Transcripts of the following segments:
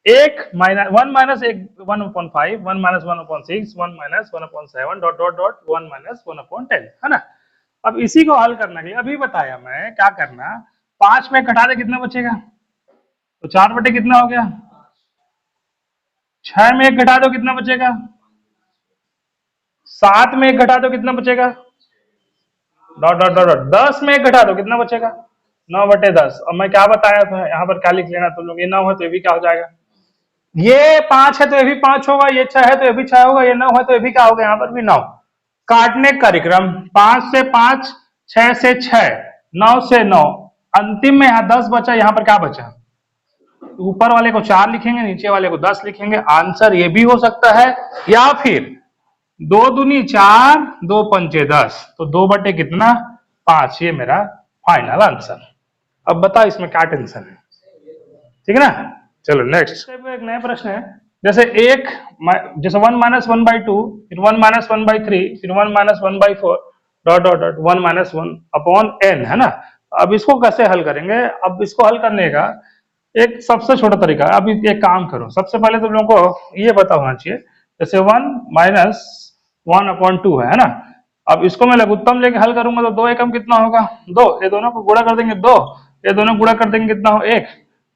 एक minus 1 - 1/5, 1 - 1/6, 1 - 1/7 dot dot dot 1 - 1/10 है ना। अब इसी को हल करने के लिए अभी बताया मैं क्या करना, 5 में घटा दे कितना बचेगा, तो 4 बटे कितना हो गया, 6 में 1 घटा दो कितना बचेगा, 7 में 1 घटा दो कितना बचेगा, डॉट डॉट डॉट डॉट 10 में 1 घटा दो कितना बचेगा, 9/10। और मैं क्या बताया था यहाँ पर क्या लिख लेना तुम लोग, ये 9 है तो ये भी क्या हो जाएगा, ये 5 है तो ये भी 5 होगा, ये 6 है तो ये भी 6 होगा, ये 9 है तो ये भी क्या होगा, यहाँ पर भी 9। काटने का कार्यक्रम 5 से 5, 6 से 6, 9 से 9, अंतिम में यहाँ 10 बचा, यहाँ पर क्या बचा, ऊपर वाले को 4 लिखेंगे, नीचे वाले को 10 लिखेंगे। आंसर ये भी हो सकता है, या फिर 2 दूनी 4, 2 पंचे 10, तो 2 बटे कितना 5, ये मेरा फाइनल आंसर। अब बता इसमें क्या टेंशन है, ठीक है ना। चलो नेक्स्ट एक नया प्रश्न है, जैसे एक जैसे 1 - 1/2, फिर 1 - 1/3, फिर 1 - 1/4 डॉट डॉट डॉट 1 - 1/n है ना। अब इसको कैसे हल करेंगे, अब इसको हल करने का एक सबसे छोटा तरीका है। अभी एक काम करो, सबसे पहले तुम लोगों को ये पता होना चाहिए, जैसे 1 - 1/2 है ना। अब इसको मैं लघुत्तम लेके हल करूंगा तो 2 एकम कितना होगा 2, ये दोनों को गुणा कर देंगे 2, ये दोनों गुणा कर देंगे कितना हो 1,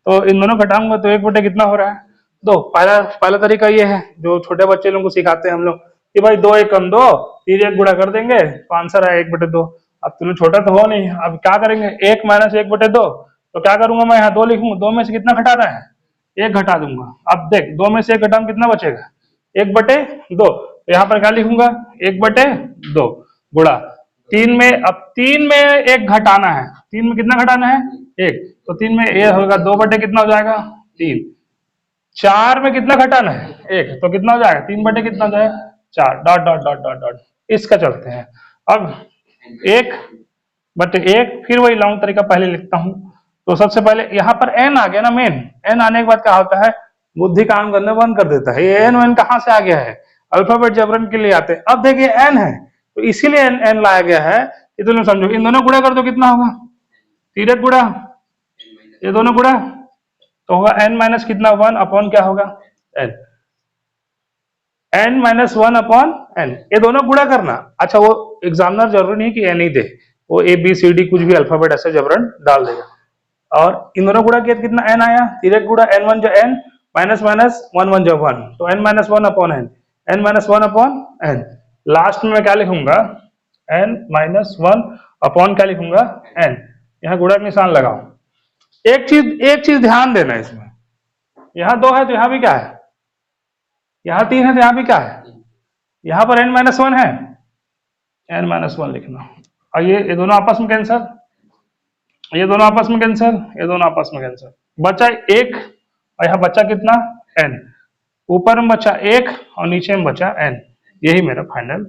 तो इन दोनों घटाऊंगा तो 1 बटे कितना हो रहा है 2। पहला पहला तरीका ये है जो छोटे बच्चे लोगों को सिखाते हैं हम लोग कि भाई 2 एकम 2, 3 1 गुणा कर देंगे तो आंसर आया 1/2। अब तुम छोटा तो हो नहीं, अब क्या करेंगे 1 - 1/2, तो क्या करूंगा मैं यहाँ 2 लिखूंगा, 2 में से कितना घटाना है 1 घटा दूंगा। अब देख 2 में से 1 घटाऊं कितना बचेगा 1/2, तो यहाँ पर क्या लिखूंगा 1/2 गुणा 3 में, अब 3 में 1 घटाना है, 3 में कितना घटाना है 1, तो 3 में ये होगा 2 बटे कितना हो जाएगा 3। 4 में कितना घटाना है 1, तो कितना हो जाएगा 3 बटे कितना हो जाएगा 4 dot dot dot dot dot. इसका चलते हैं अब 1/1, फिर वही लॉन्ग तरीका पहले लिखता हूं। तो सबसे पहले यहाँ पर n आ गया ना, मेन n आने के बाद क्या होता है बुद्धि काम करना बंद कर देता है। ये n कहां से आ गया है, अल्फाबेट जबरन के लिए आते हैं। अब देखिए n है तो इसीलिए n लाया गया है, ये दोनों समझो, इन दोनों गुणा कर दो कितना होगा 3 गुणा, ये दोनों गुणा तो होगा n माइनस कितना 1 अपॉन क्या होगा n, n - 1/n, ये दोनों गुणा करना। अच्छा वो एग्जामिनर जरूरी नहीं कि n ही दे, वो a b c d कुछ भी अल्फाबेट ऐसे जबरन डाल देगा। और इन दोनों गुणा किया कितना n आया, 3 गुणा n1 जो n माइनस माइनस 1 1 जो 1, तो n - 1/n, n - 1/n। Last में मैं क्या लिखूंगा n - 1 क्या लिखूंगा n, यहाँ गुणा का निशान लगाओ। एक चीज ध्यान देना इसमें, यहाँ 2 है तो यहाँ भी क्या है, यहाँ 3 है तो यहाँ भी क्या है, यहाँ पर n - 1 है, n - 1 लिखना। और ये दोनों आपस में कैंसिल, ये दोनों आपस में कैंसिल, ये दोनों आपस में कैंसिल, बचा 1 और यहाँ बचा कितना n, ऊपर में बचा 1 और नीचे में बचा n, यही मेरा फाइनल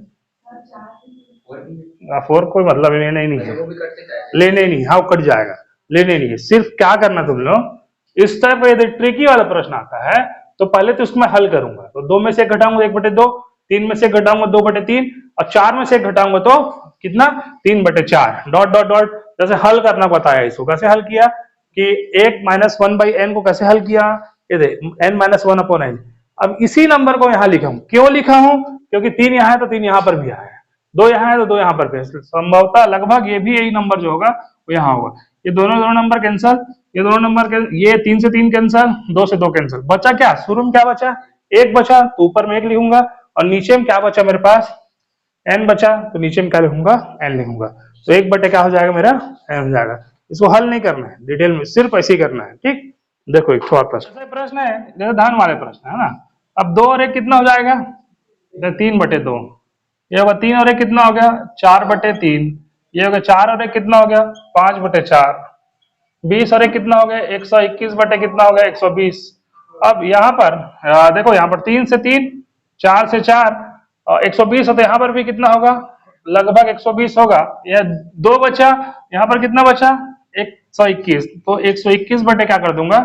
4। कोई मतलब लेने नहीं है, लेने नहीं, हाँ कट जाएगा, लेने नहीं है। सिर्फ क्या करना तुम लोग, इस तरह यदि ट्रिकी वाला प्रश्न आता है तो पहले तो उसको मैं हल करूंगा, तो 2 में से 1 घटाऊंगा 1/2, 3 में से 1 घटाऊंगा 2/3, और 4 में से 1 घटाऊंगा तो कितना 3/4 डॉट डॉट डॉट। जैसे हल करना बताया, इसको कैसे हल किया कि 1 - 1/n को कैसे हल किया, ये देख n - 1/n। अब इसी नंबर को यहाँ लिखा हूं, क्यों लिखा हूं, क्योंकि 3 यहाँ है तो 3 यहाँ पर भी है, 2 यहाँ है तो 2 यहाँ पर भी है, संभवतः लगभग ये भी यही नंबर जो होगा वो यहाँ होगा। ये दोनों नंबर कैंसल, ये दोनों नंबर ये 3 से 3 कैंसल, 2 से 2 कैंसल, बचा क्या शुरू में क्या बचा 1 बचा, तो ऊपर में 1 लिखूंगा, और नीचे में क्या बचा मेरे पास n बचा, तो नीचे में क्या लिखूंगा n लिखूंगा, तो 1 बटे क्या हो जाएगा मेरा n हो जाएगा। इसको हल नहीं करना है डिटेल में, सिर्फ ऐसे ही करना है, ठीक। देखो एक और प्रश्न है, जैसे धन वाले प्रश्न है ना। अब 2 और 1 कितना हो जाएगा 3/2, ये होगा 3 और 1 कितना हो गया 4/3, ये हो गया 4 और 1 कितना हो गया 5/4, 20 और 1 कितना हो गया 121 बटे कितना हो गया 120। अब यहाँ पर देखो यहाँ पर 3 से 3, 4 से 4, और 120 हो तो यहाँ पर भी कितना होगा लगभग 120 होगा। यह 2 बचा, यहाँ पर कितना बचा 121, तो 121 बटे क्या कर दूंगा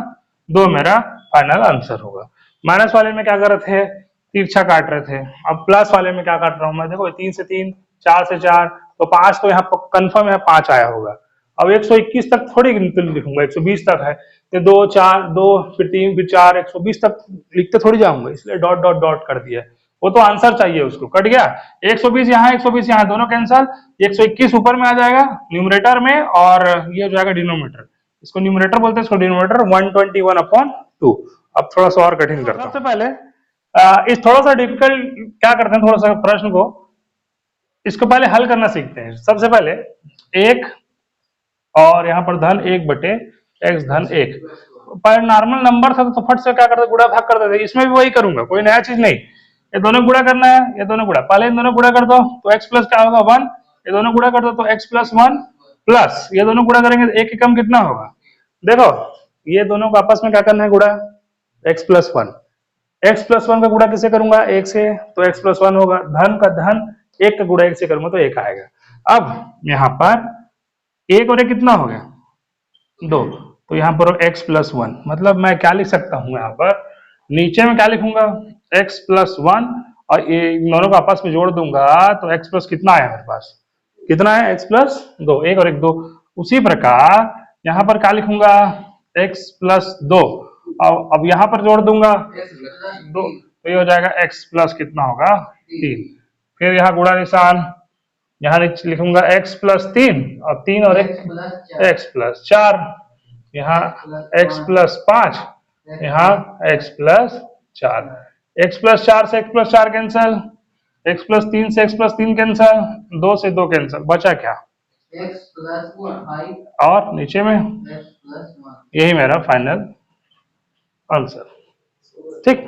2 मेरा फाइनल आंसर होगा। माइनस वाले में क्या कर रहे थे तिरछा काट रहे थे, अब प्लस वाले में क्या काट रहा हूं मैं, देखो 3 से 3, 4 से 4, तो 5 तो यहाँ कंफर्म है 5 आया होगा, अब 121 तक थोड़ी लिखूंगा, 120 तक है तो 2 4 2 फिर 3 फिर 4 120 तक लिखते थोड़ी जाऊंगा, इसलिए डॉट डॉट डॉट कर दिया। वो तो आंसर चाहिए उसको, कट गया। 120 यहाँ 120 यहाँ, दोनों कैंसल। 121 ऊपर में आ जाएगा न्यूमरेटर में, और ये हो जाएगा डिनोमिनेटर। इसको न्यूमरेटर बोलते हैं, इसको डिनोमिनेटर 121/2। अब थोड़ा सा और कठिन करता हूं। सबसे पहले इस थोड़ा सा डिफिकल्ट क्या करते हैं, थोड़ा सा प्रश्न को इसको पहले हल करना सीखते हैं। सबसे पहले एक और यहाँ पर धन 1/x-1 पर नॉर्मल नंबर था तो फट से क्या करते, गुणा भाग कर देते। इसमें भी वही करूंगा, कोई नया चीज नहीं। ये दोनों गुणा करना है, ये दोनों गुणा, पहले इन दोनों गुणा कर दो तो x प्लस क्या होगा 1, ये दोनों गुणा कर दो तो x प्लस 1 प्लस ये दोनों गुणा करेंगे तो एक ही कम कितना होगा। देखो ये दोनों को आपस में क्या करना है, गुणा, x प्लस 1। x प्लस 1 का गुणा किसे करूंगा, 1 से, तो x प्लस 1 होगा। धन का धन 1 का गुणा 1 से करूंगा तो 1 आएगा। अब यहाँ पर 1 और 1 कितना हो गया, 2, तो यहाँ पर x प्लस 1, मतलब मैं क्या लिख सकता हूँ यहाँ पर, नीचे में क्या लिखूंगा, x प्लस 1 और ये दोनों को आपस में जोड़ दूंगा तो x प्लस कितना आया मेरे पास, कितना है, x प्लस 2, 1 और 1 2। उसी प्रकार यहाँ पर क्या लिखूंगा, x प्लस 2, अब यहाँ पर जोड़ दूंगा 2 तो ये हो जाएगा x प्लस कितना होगा 3। फिर यहाँ गुणा निशान, यहाँ लिखूंगा x प्लस 3 और 3 और 1 x प्लस 4, यहाँ x प्लस 5, यहाँ x प्लस 4, x प्लस 4 से x plus 4 cancel, x plus 3 से x प्लस 3 कैंसल, 2 से 2 कैंसल, बचा क्या, x प्लस 5 और नीचे में x प्लस 1। यही मेरा फाइनल आंसर, ठीक।